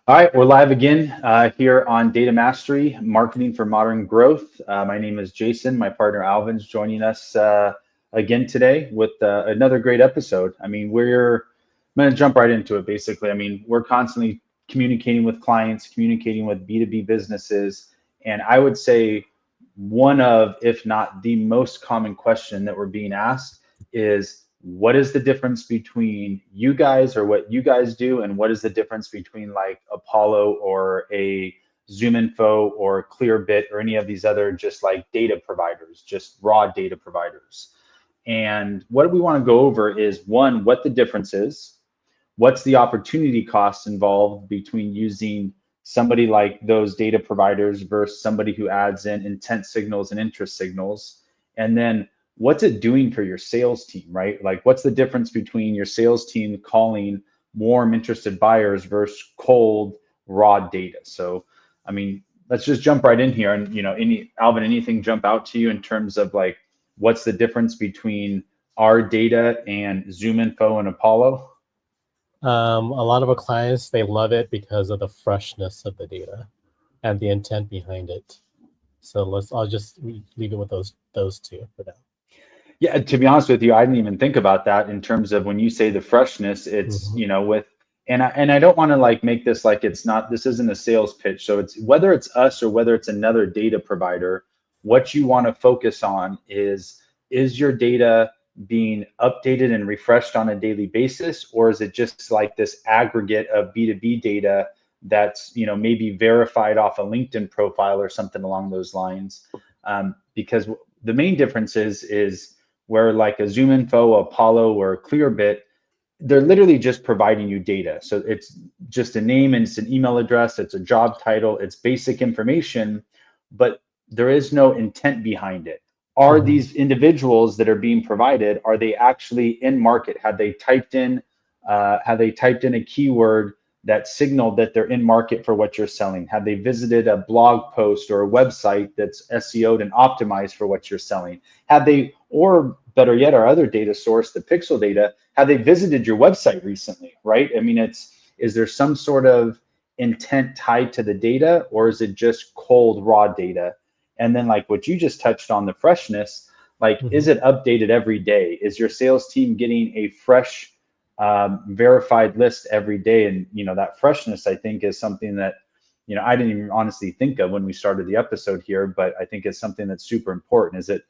All right, we're live again here on Data Mastery, Marketing for Modern Growth. My name is Jason. My partner Alvin's joining us again today with another great episode. I'm going to jump right into it, basically. We're constantly communicating with clients, communicating with B2B businesses, and I would say one of, if not the most common question that we're being asked is, what is the difference between you guys or what you guys do, and what is the difference between like Apollo or a ZoomInfo or Clearbit or any of these other just like data providers, just raw data providers? And what we want to go over is, one, what the difference is, what's the opportunity cost involved between using somebody like those data providers versus somebody who adds in intent signals and interest signals, and then what's it doing for your sales team, right? Like, what's the difference between your sales team calling warm, interested buyers versus cold, raw data? So, let's just jump right in here. And, Alvin, anything jump out to you in terms of like, what's the difference between our data and ZoomInfo and Apollo? A lot of our clients, they love it because of the freshness of the data and the intent behind it. So I'll just leave it with those two for now. Yeah, to be honest with you, I didn't even think about that in terms of when you say the freshness, it's, with, and I don't want to like make this like this isn't a sales pitch. So it's whether it's us or whether it's another data provider, what you want to focus on is your data being updated and refreshed on a daily basis, or is it just like this aggregate of B2B data that's, maybe verified off a LinkedIn profile or something along those lines? Because the main difference is where like a ZoomInfo, Apollo, or Clearbit, they're literally just providing you data. So it's just a name and it's an email address, it's a job title, it's basic information, but there is no intent behind it. Are these individuals that are being provided, are they actually in market? Have they typed in a keyword that signaled that they're in market for what you're selling? Have they visited a blog post or a website that's SEO'd and optimized for what you're selling? Have they, or better yet, our other data source, the pixel data, have they visited your website recently, right? Is there some sort of intent tied to the data, or is it just cold raw data? And then like what you just touched on, the freshness, like, is it updated every day? Is your sales team getting a fresh verified list every day? And, that freshness, I think, is something that, I didn't even honestly think of when we started the episode here, but I think it's something that's super important. Is it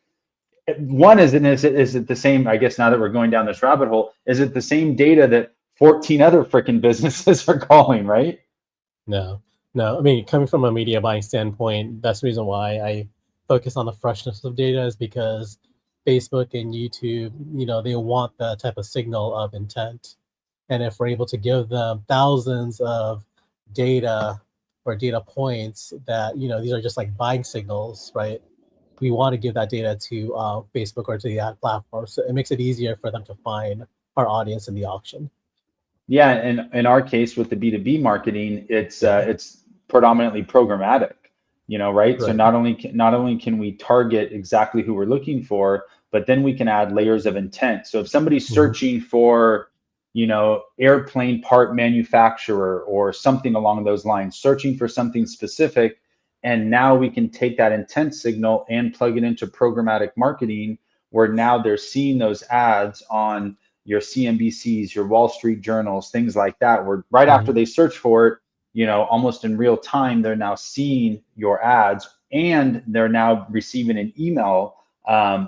the same, I guess now that we're going down this rabbit hole, is it the same data that 14 other freaking businesses are calling, right? No. Coming from a media buying standpoint, that's the reason why I focus on the freshness of data, is because Facebook and YouTube, they want that type of signal of intent. And if we're able to give them thousands of data or data points that, these are just like buying signals, right? We want to give that data to Facebook or to the ad platform. So it makes it easier for them to find our audience in the auction. Yeah, and in our case with the B2B marketing, it's predominantly programmatic, right? So not only can we target exactly who we're looking for, but then we can add layers of intent. So if somebody's searching for, airplane part manufacturer or something along those lines, searching for something specific, and now we can take that intent signal and plug it into programmatic marketing, where now they're seeing those ads on your CNBCs, your Wall Street journals, things like that, where right after they search for it, almost in real time, they're now seeing your ads, and they're now receiving an email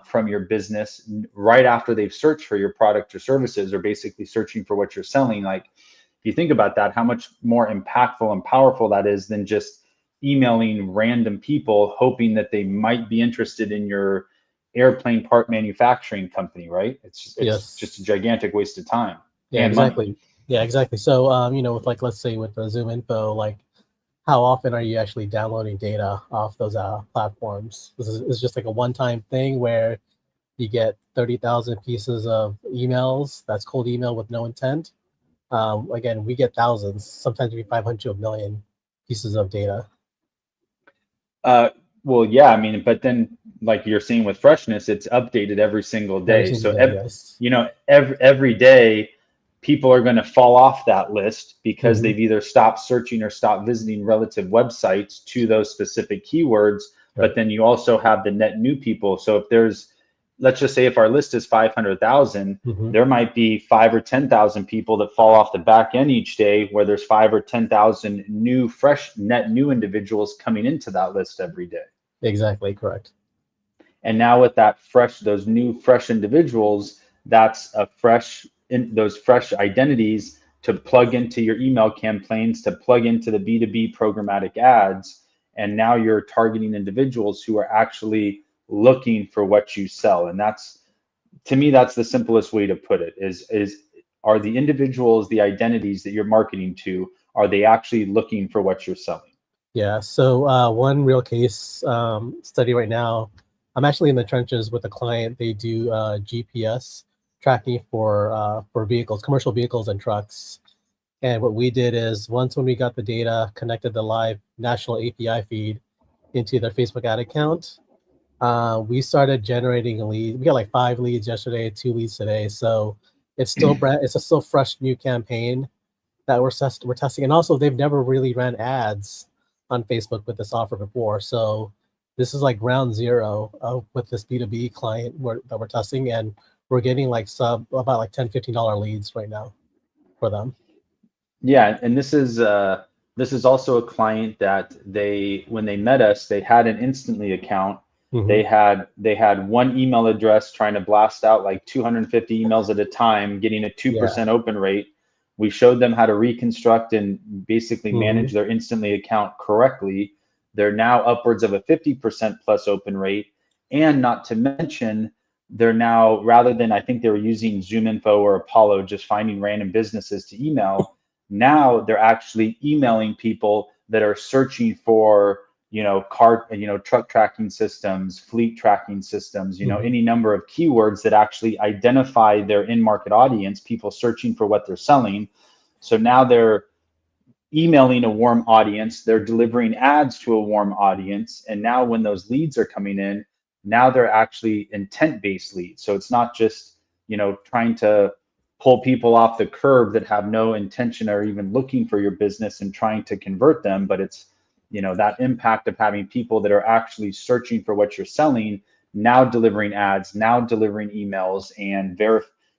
from your business right after they've searched for your product or services, or basically searching for what you're selling. Like, if you think about that, how much more impactful and powerful that is than just emailing random people hoping that they might be interested in your airplane part manufacturing company, right? It's just a gigantic waste of time. Yeah, exactly. Money. Yeah, exactly. So, with like, let's say with the ZoomInfo, like, how often are you actually downloading data off those platforms? This is just like a one-time thing where you get 30,000 pieces of emails. That's cold email with no intent. Again, we get thousands, sometimes we 500 million pieces of data. Well, yeah, but then like you're seeing with freshness, it's updated every single day. Every day people are going to fall off that list because Mhm. they've either stopped searching or stopped visiting relative websites to those specific keywords. But Right. then you also have the net new people. So if there's, let's just say if our list is 500,000, Mhm. there might be 5 or 10,000 people that fall off the back end each day, where there's 5 or 10,000 new, fresh, net new individuals coming into that list every day. Exactly correct. And now with that fresh, those new fresh individuals, that's a fresh, in those fresh identities to plug into your email campaigns, to plug into the B2B programmatic ads. And now you're targeting individuals who are actually looking for what you sell. And that's, to me, that's the simplest way to put it, is are the individuals, the identities that you're marketing to, are they actually looking for what you're selling? Yeah. So one real case study right now, I'm actually in the trenches with a client. They do GPS tracking for vehicles, commercial vehicles and trucks. And what we did is once when we got the data, connected the live national API feed into their Facebook ad account, we started generating a lead. We got like 5 leads yesterday, 2 leads today. So it's still it's a still fresh new campaign that we're testing. And also they've never really ran ads on Facebook with this offer before. So this is like ground zero with this B2B client that we're testing, and we're getting like about like $10-15 leads right now for them. Yeah, and this is also a client that when they met us, they had an Instantly account. Hmm. They had one email address trying to blast out like 250 emails at a time, getting a Yeah. 2% open rate. We showed them how to reconstruct and basically Hmm. manage their Instantly account correctly. They're now upwards of a 50% plus open rate. And not to mention, they're now, rather than, I think they were using ZoomInfo or Apollo, just finding random businesses to email. Now they're actually emailing people that are searching for, truck tracking systems, fleet tracking systems, Hmm. any number of keywords that actually identify their in-market audience, people searching for what they're selling. So now they're emailing a warm audience, they're delivering ads to a warm audience. And now when those leads are coming in, now they're actually intent-based leads. So it's not just, trying to pull people off the curb that have no intention or even looking for your business and trying to convert them, but it's, that impact of having people that are actually searching for what you're selling, now delivering ads, now delivering emails, and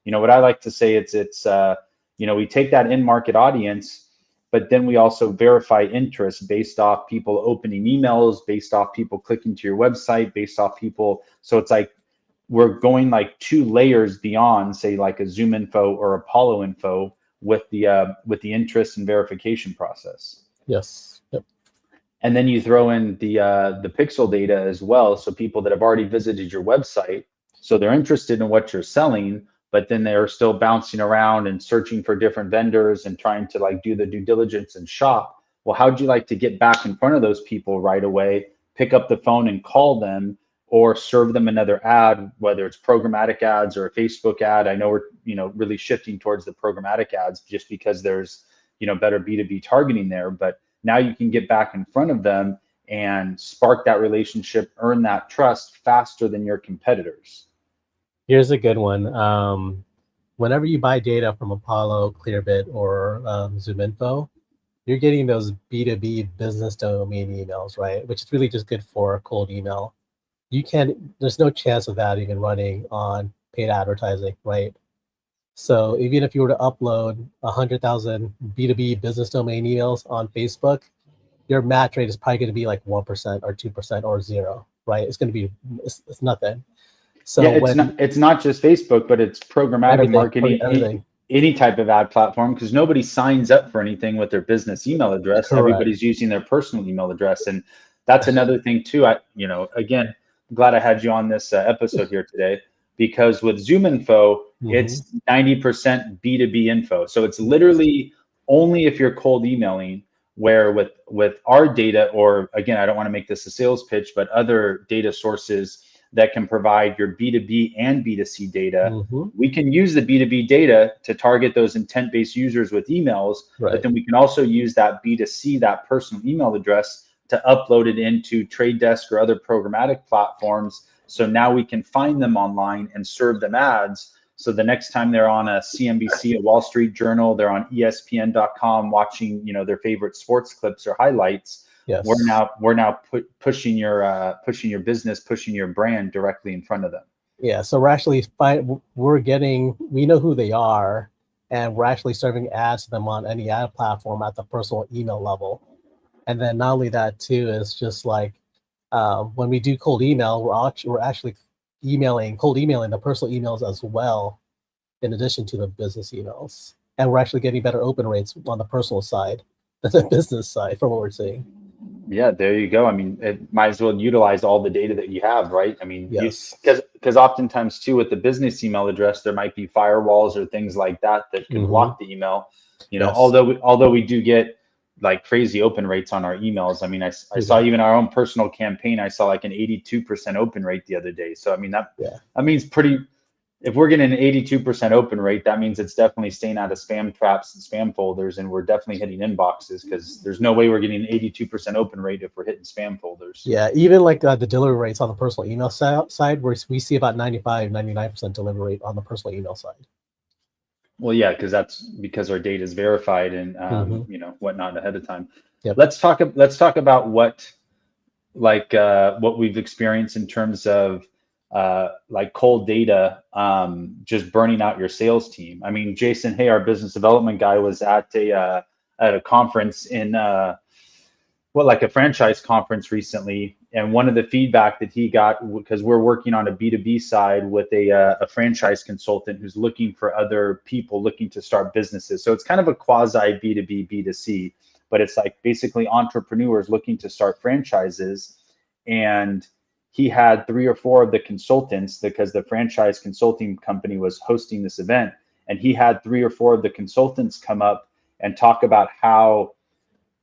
what I like to say, we take that in-market audience, but then we also verify interest based off people opening emails, based off people clicking to your website, based off people. So it's like we're going like 2 layers beyond, say, like a ZoomInfo or Apollo info with the interest and verification process. Yes. Yep. And then you throw in the pixel data as well. So people that have already visited your website, so they're interested in what you're selling, but then they're still bouncing around and searching for different vendors and trying to like do the due diligence and shop. Well, how'd you like to get back in front of those people right away, pick up the phone and call them, or serve them another ad, whether it's programmatic ads or a Facebook ad? I know we're, really shifting towards the programmatic ads just because there's, better B2B targeting there, but now you can get back in front of them and spark that relationship, earn that trust faster than your competitors. Here's a good one. Whenever you buy data from Apollo, Clearbit, or ZoomInfo, you're getting those B2B business domain emails, right? Which is really just good for cold email. There's no chance of that even running on paid advertising, right? So even if you were to upload 100,000 B2B business domain emails on Facebook, your match rate is probably going to be like 1% or 2% or zero, right? It's going to be, it's nothing. Yeah, So when it's not just Facebook, but it's programmatic marketing, everything, any type of ad platform, because nobody signs up for anything with their business email address. correct. Everybody's using their personal email address, and that's another thing too. Again, I'm glad I had you on this episode here today, because with ZoomInfo, Hmm. it's 90% B2B info. So it's literally only if you're cold emailing. Where with our data, or again, I don't want to make this a sales pitch, but other data sources that can provide your B2B and B2C data. Hmm. We can use the B2B data to target those intent-based users with emails, but Right. then we can also use that B2C, that personal email address, to upload it into Trade Desk or other programmatic platforms. So now we can find them online and serve them ads. So the next time they're on a CNBC, a Wall Street Journal, they're on ESPN.com watching, their favorite sports clips or highlights. Yes. We're now pushing your business, pushing your brand directly in front of them. Yeah. So we know who they are, and we're actually serving ads to them on any ad platform at the personal email level. And then not only that too, is just like when we do cold email, we're actually cold emailing the personal emails as well, in addition to the business emails. And we're actually getting better open rates on the personal side than the business side from what we're seeing. Yeah, there you go. I mean, it might as well utilize all the data that you have, right? I mean, yes, because oftentimes too, with the business email address, there might be firewalls or things like that can block the email. Yes. Although we do get like crazy open rates on our emails. I mean, I saw even our own personal campaign. I saw like an 82% open rate the other day. So I mean that means if we're getting an 82% open rate, that means it's definitely staying out of spam traps and spam folders, and we're definitely hitting inboxes, because there's no way we're getting an 82% open rate if we're hitting spam folders. Yeah, even like the delivery rates on the personal email side, where we see about 99% delivery rate on the personal email side. Well, yeah, that's because our data is verified and whatnot ahead of time. Yep. Let's talk about what we've experienced in terms of like cold data, just burning out your sales team. I mean, Jason, hey, our business development guy was at a conference in like a franchise conference recently, and one of the feedback that he got, because we're working on a B2B side with a franchise consultant who's looking for other people looking to start businesses. So it's kind of a quasi B2B, B2C, but it's like basically entrepreneurs looking to start franchises. And he had 3 or 4 of the consultants, because the franchise consulting company was hosting this event, and he had 3 or 4 of the consultants come up and talk about how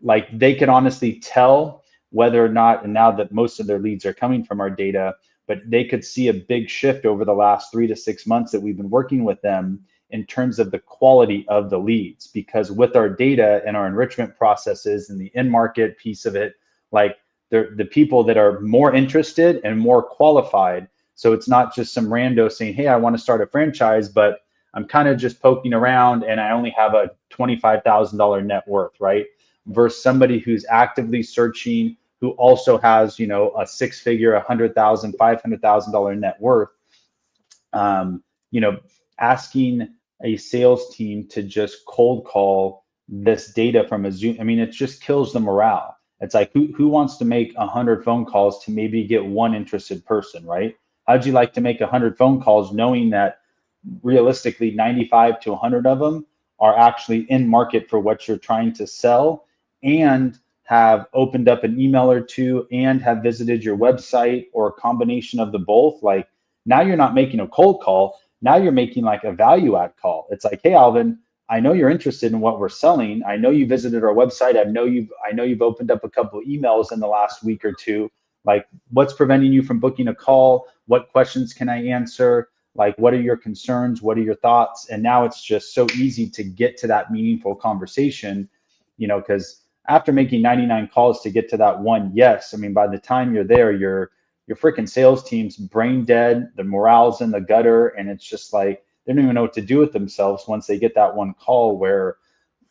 like they could honestly tell whether or not, and now that most of their leads are coming from our data, but they could see a big shift over the last 3 to 6 months that we've been working with them in terms of the quality of the leads. Because with our data and our enrichment processes and the in-market piece of it, like they're the people that are more interested and more qualified. So it's not just some rando saying, hey, I want to start a franchise, but I'm kind of just poking around and I only have a $25,000 net worth, right? Versus somebody who's actively searching, who also has, a 6-figure, $100,000, $500,000 net worth. Asking a sales team to just cold call this data from a Zoom, I mean, it just kills the morale. It's like, who wants to make 100 phone calls to maybe get one interested person, right? How'd you like to make 100 phone calls knowing that realistically 95 to 100 of them are actually in market for what you're trying to sell, and have opened up an email or 2 and have visited your website, or a combination of the both? Like, now you're not making a cold call, now you're making like a value add call. It's like, hey, Alvin, I know you're interested in what we're selling. I know you visited our website. I know you've opened up a couple of emails in the last week or 2. Like, what's preventing you from booking a call? What questions can I answer? Like, what are your concerns? What are your thoughts? And now it's just so easy to get to that meaningful conversation, because after making 99 calls to get to that one yes, I mean, by the time you're there, your freaking sales team's brain dead, the morale's in the gutter, and it's just like they don't even know what to do with themselves once they get that one call where,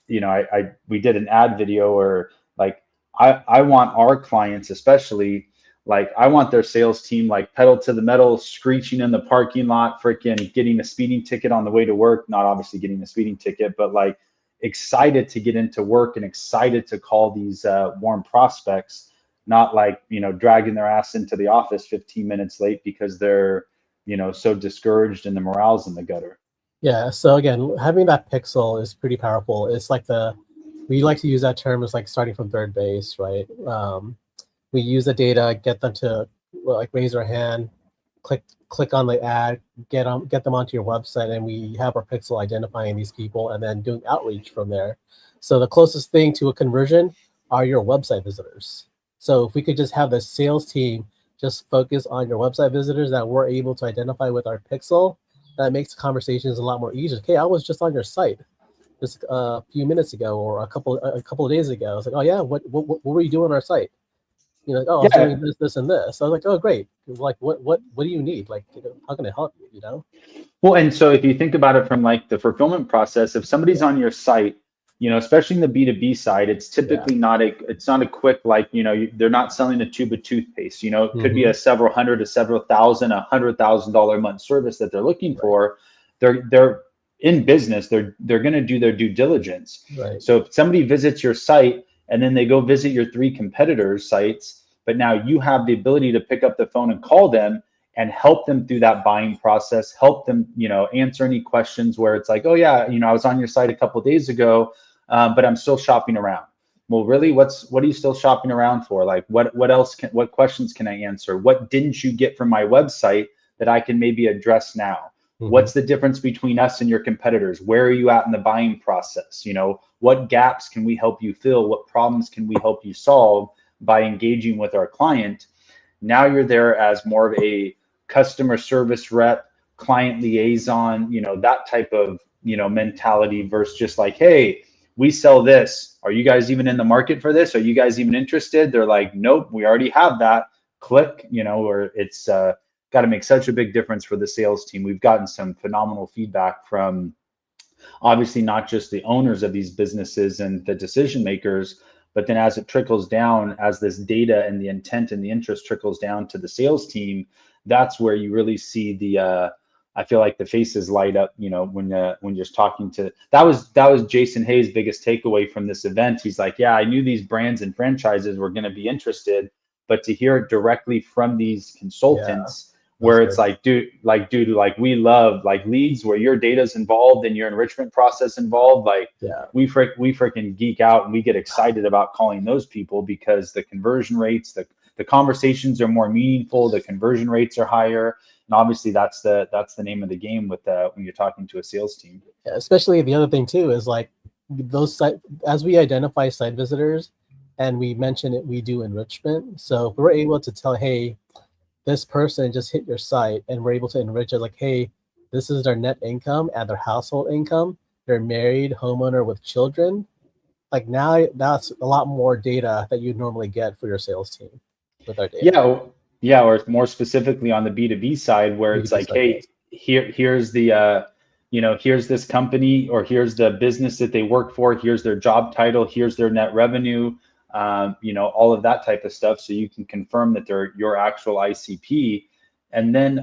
we did an ad video, or like I want our clients, especially, like I want their sales team like pedal to the metal, screeching in the parking lot, freaking getting a speeding ticket on the way to work, not obviously getting a speeding ticket, but like excited to get into work and excited to call these warm prospects, not like, dragging their ass into the office 15 minutes late because they're, so discouraged and the morale's in the gutter. Yeah. So again, having that pixel is pretty powerful. It's like we like to use that term as like starting from third base, right? We use the data, get them to like raise their hand, click on the ad, get them onto your website, and we have our pixel identifying these people and then doing outreach from there. So the closest thing to a conversion are your website visitors. So if we could just have the sales team just focus on your website visitors that we're able to identify with our pixel, that makes conversations a lot more easier. Okay, I was just on your site just a few minutes ago, or a couple of days ago. I was like, oh yeah, what were you doing on our site? You know, oh, I was doing this, and this. So I was like, oh, great. Like, what do you need? Like, how can I help you? You know? Well, and so if you think about it from like the fulfillment process, if somebody's on your site, you know, especially in the B2B side, it's typically it's not a quick, like, you know, they're not selling a tube of toothpaste. You know, it could be a several hundred to several thousand, $100,000 a month service that they're looking for. They're in business. They're going to do their due diligence. Right. So if somebody visits your site and then they go visit your 3 competitors' sites, but now you have the ability to pick up the phone and call them and help them through that buying process, help them, you know, answer any questions where it's like, oh yeah, you know, I was on your site a couple of days ago, but I'm still shopping around. Well, really, what are you still shopping around for? Like, what questions can I answer? What didn't you get from my website that I can maybe address now? What's the difference between us and your competitors? Where are you at in the buying process? You know, what gaps can we help you fill? What problems can we help you solve by engaging with our client? Now you're there as more of a customer service rep, client liaison, you know, that type of, you know, mentality versus just like, hey, we sell this. Are you guys even in the market for this? Are you guys even interested? They're like, nope, we already have that. Click, you know, or it's got to make such a big difference for the sales team. We've gotten some phenomenal feedback from obviously not just the owners of these businesses and the decision makers, but then as it trickles down, as this data and the intent and the interest trickles down to the sales team, that's where you really see the I feel like the faces light up, you know, when you're talking to, that was Jason Hayes' biggest takeaway from this event. He's like, yeah, I knew these brands and franchises were going to be interested, but to hear it directly from these consultants, where it's like, dude, we love like leads where your data's involved and your enrichment process involved. Like, we freaking geek out and we get excited about calling those people because the conversion rates, the conversations are more meaningful, the conversion rates are higher, and obviously that's the name of the game with when you're talking to a sales team. Yeah, especially the other thing too is like those as we identify site visitors, and we mention it, we do enrichment. So if we're able to tell, hey, this person just hit your site, and we're able to enrich it like, hey, this is their net income and their household income. They're married, homeowner with children. Like now that's a lot more data that you'd normally get for your sales team with our data. Yeah, or more specifically on the B2B side where it's like, hey, here's the you know, here's this company or here's the business that they work for, here's their job title, here's their net revenue, you know, all of that type of stuff. So you can confirm that they're your actual ICP. And then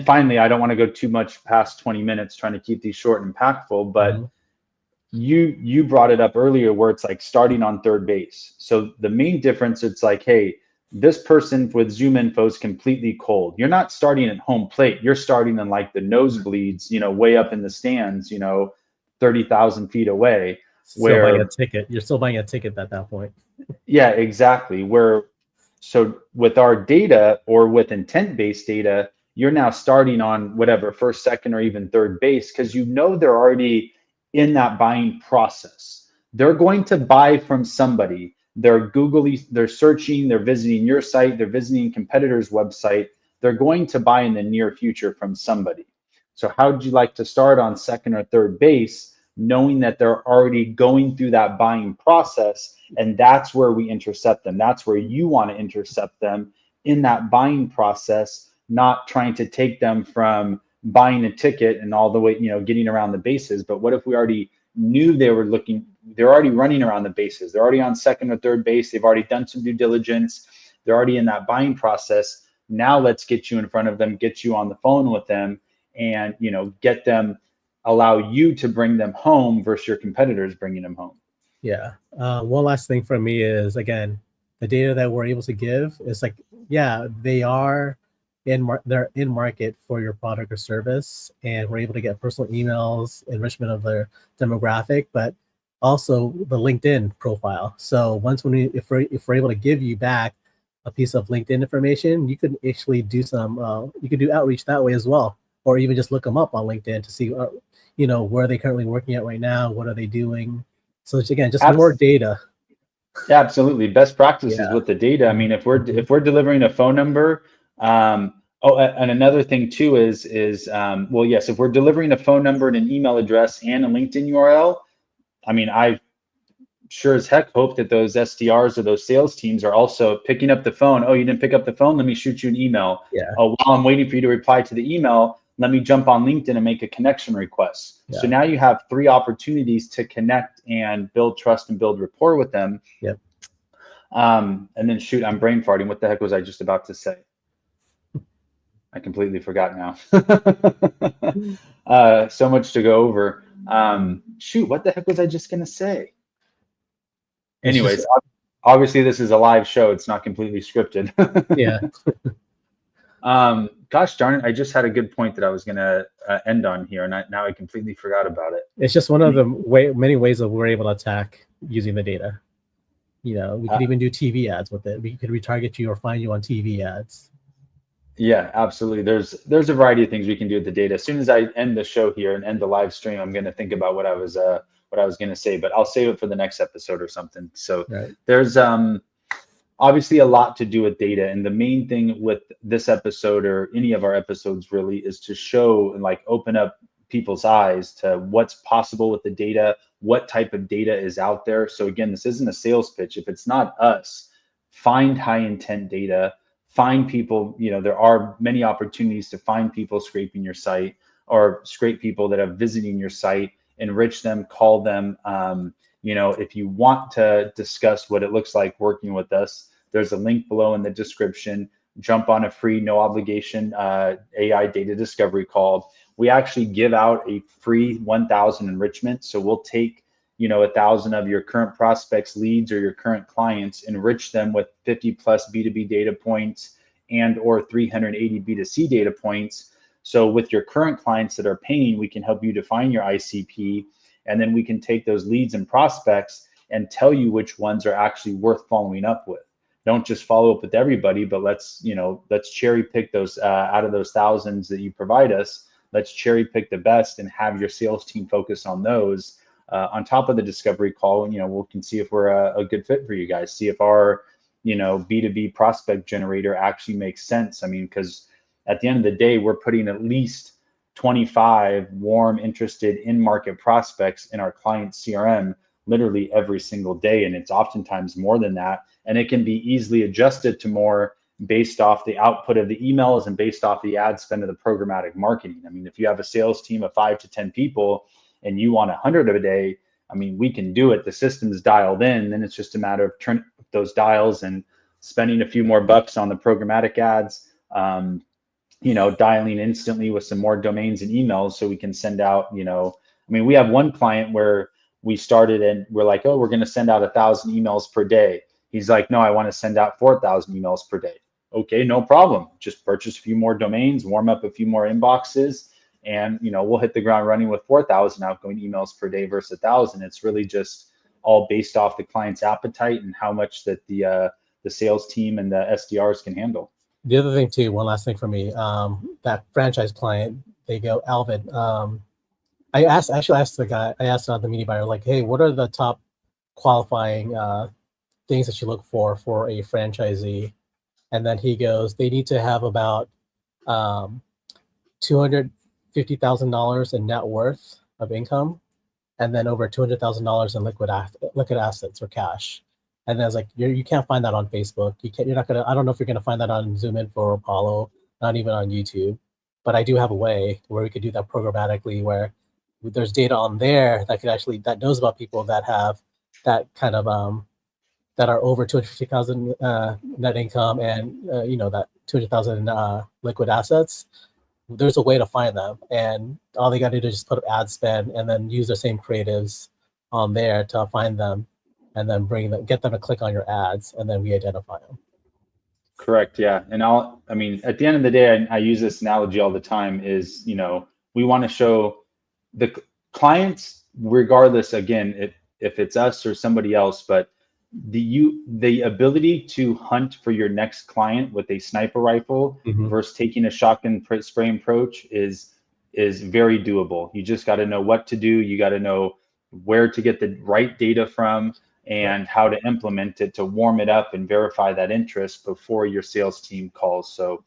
finally, I don't want to go too much past 20 minutes trying to keep these short and impactful, but you brought it up earlier where it's like starting on third base. So the main difference, it's like, hey, this person with ZoomInfo is completely cold. You're not starting at home plate. You're starting in like the nosebleeds, you know, way up in the stands, you know, 30,000 feet away. Still buying a ticket. You're still buying a ticket at that point. Yeah, exactly. So with our data or with intent-based data, you're now starting on whatever, first, second, or even third base, because you know they're already in that buying process. They're going to buy from somebody. They're they're searching, they're visiting your site, they're visiting competitors' website. They're going to buy in the near future from somebody. So how would you like to start on second or third base, knowing that they're already going through that buying process? And that's where we intercept them. That's where you want to intercept them in that buying process, not trying to take them from buying a ticket and all the way, you know, getting around the bases. But what if we already knew they're already running around the bases. They're already on second or third base. They've already done some due diligence. They're already in that buying process. Now let's get you in front of them, get you on the phone with them, and, you know, allow you to bring them home versus your competitors bringing them home. Yeah. One last thing for me is, again, the data that we're able to give is like, yeah, they're in market for your product or service, and we're able to get personal emails, enrichment of their demographic, but also the LinkedIn profile. So if we're able to give you back a piece of LinkedIn information, you could actually do you could do outreach that way as well, or even just look them up on LinkedIn to see, you know, where are they currently working at right now, what are they doing. So it's, again, just more data. Yeah, absolutely. Best practices with the data. I mean, if we're delivering a phone number, and another thing too is well, yes, if we're delivering a phone number and an email address and a LinkedIn URL, I mean, sure as heck hope that those SDRs or those sales teams are also picking up the phone. Oh, you didn't pick up the phone? Let me shoot you an email. Yeah. Oh, while I'm waiting for you to reply to the email, let me jump on LinkedIn and make a connection request. Yeah. So now you have 3 opportunities to connect and build trust and build rapport with them. Yep. And then shoot, I'm brain farting. What the heck was I just about to say? I completely forgot now. So much to go over. Shoot, what the heck was I just going to say? Anyways, obviously this is a live show. It's not completely scripted. Yeah. Gosh darn it. I just had a good point that I was going to end on here, and now I completely forgot about it. It's just one of the many ways that we're able to attack using the data. You know, we could even do TV ads with it. We could retarget you or find you on TV ads. Yeah, absolutely. There's a variety of things we can do with the data. As soon as I end the show here and end the live stream, I'm going to think about what I was going to say, but I'll save it for the next episode or something. So there's obviously a lot to do with data, and the main thing with this episode or any of our episodes really is to show and like open up people's eyes to what's possible with the data, what type of data is out there. So again, this isn't a sales pitch. If it's not us, find high intent data, find people. You know, there are many opportunities to find people scraping your site or scrape people that are visiting your site, enrich them, call them. You know, if you want to discuss what it looks like working with us, there's a link below in the description. Jump on a free, no obligation AI data discovery call. We actually give out a free 1,000 enrichment. So we'll take, you know, 1,000 of your current prospects, leads, or your current clients, enrich them with 50 plus B2B data points and or 380 B2C data points. So with your current clients that are paying, we can help you define your ICP, and then we can take those leads and prospects and tell you which ones are actually worth following up with. Don't just follow up with everybody, but let's cherry pick those out of those thousands that you provide us. Let's cherry pick the best and have your sales team focus on those. On top of the discovery call, you know, we can see if we're a good fit for you guys. See if our, you know, B2B prospect generator actually makes sense. I mean, because at the end of the day, we're putting at least 25 warm, interested in-market prospects in our client CRM literally every single day, and it's oftentimes more than that. And it can be easily adjusted to more based off the output of the emails and based off the ad spend of the programmatic marketing. I mean, if you have a sales team of 5 to 10 people and you want 100 of a day, I mean, we can do it. The system's dialed in. Then it's just a matter of turning those dials and spending a few more bucks on the programmatic ads. You know, dialing instantly with some more domains and emails so we can send out, you know, I mean, we have one client where we started and we're like, oh, we're going to send out 1,000 emails per day. He's like, no, I want to send out 4,000 emails per day. Okay, no problem. Just purchase a few more domains, warm up a few more inboxes, and, you know, we'll hit the ground running with 4,000 outgoing emails per day versus 1,000. It's really just all based off the client's appetite and how much that the sales team and the SDRs can handle. The other thing too, one last thing for me, that franchise client, they go, Alvin, I asked the guy, I asked the media buyer, like, hey, what are the top qualifying things that you look for a franchisee? And then he goes, they need to have about $250,000 in net worth of income, and then over $200,000 in liquid assets or cash. And then I was like, you can't find that on Facebook. You're not gonna. I don't know if you're gonna find that on ZoomInfo or Apollo, not even on YouTube. But I do have a way where we could do that programmatically, where there's data on there that knows about people that have that kind of that are over 250,000 net income and you know, that 200,000 liquid assets. There's a way to find them, and all they got to do is just put up ad spend and then use the same creatives on there to find them, and then get them to click on your ads, and then we identify them. Correct. Yeah. And I mean, at the end of the day, I use this analogy all the time is, you know, we want to show the clients, regardless, again, if it's us or somebody else, but the ability to hunt for your next client with a sniper rifle versus taking a shotgun spraying approach is very doable. You just got to know what to do. You got to know where to get the right data from and how to implement it to warm it up and verify that interest before your sales team calls. So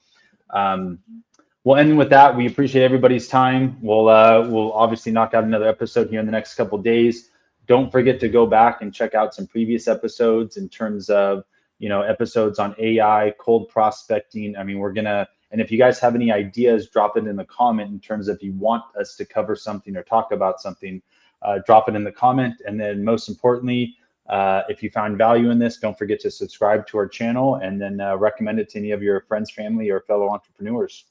we'll end with that. We appreciate everybody's time. We'll obviously knock out another episode here in the next couple of days. Don't forget to go back and check out some previous episodes in terms of, episodes on AI, cold prospecting. I mean, and if you guys have any ideas, drop it in the comment in terms of if you want us to cover something or talk about something, drop it in the comment. And then most importantly, if you found value in this, don't forget to subscribe to our channel and then recommend it to any of your friends, family, or fellow entrepreneurs.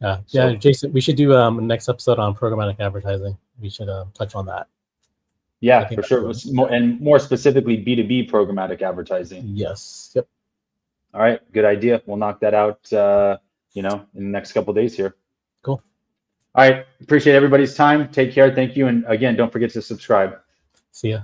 Yeah, Jason, we should do a next episode on programmatic advertising. We should touch on that. Yeah, for sure. And more specifically, B2B programmatic advertising. Yes. Yep. All right. Good idea. We'll knock that out, in the next couple of days here. Cool. All right. Appreciate everybody's time. Take care. Thank you. And again, don't forget to subscribe. See ya.